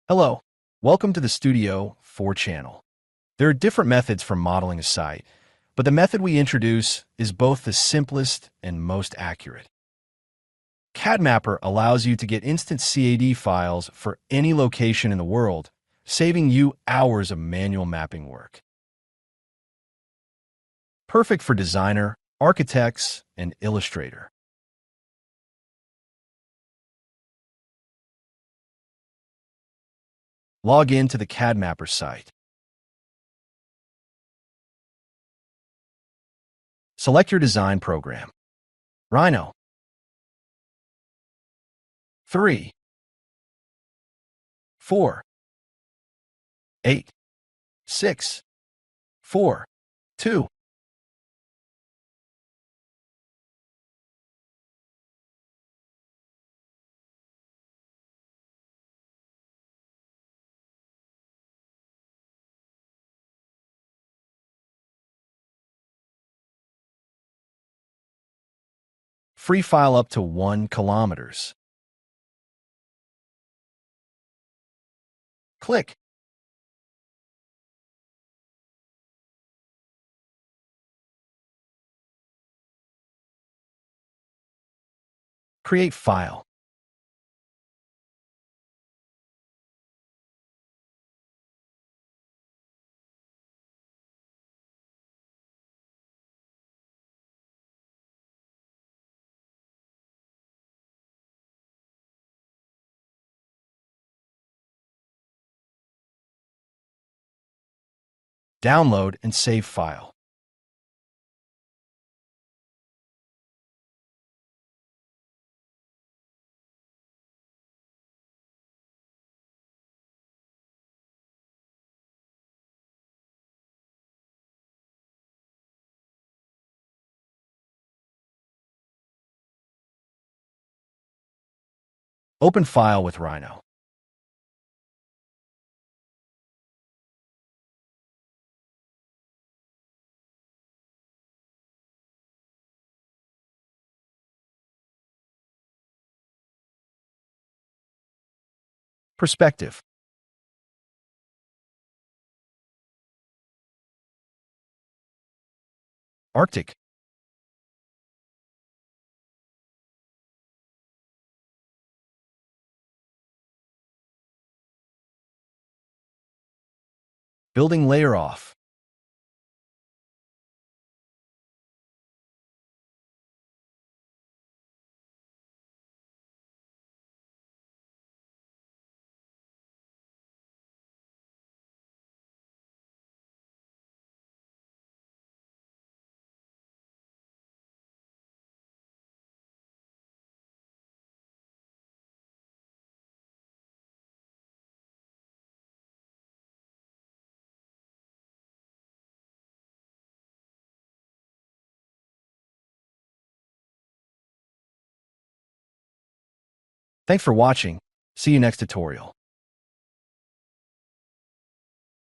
Hello, welcome to the Studio 4 channel. There are different methods for modeling a site, but the method we introduce is both the simplest and most accurate. Cadmapper allows you to get instant CAD files for any location in the world, saving you hours of manual mapping work. Perfect for designer, architects, and illustrator. Log in to the Cadmapper site. Select your design program. Rhino. 3, 4, 8, 6, 4, 2. Free file up to 1 kilometers. Click. Create file. Download and save file. Open file with Rhino. Perspective. Arctic. Building layer off. Thanks for watching. See you next tutorial.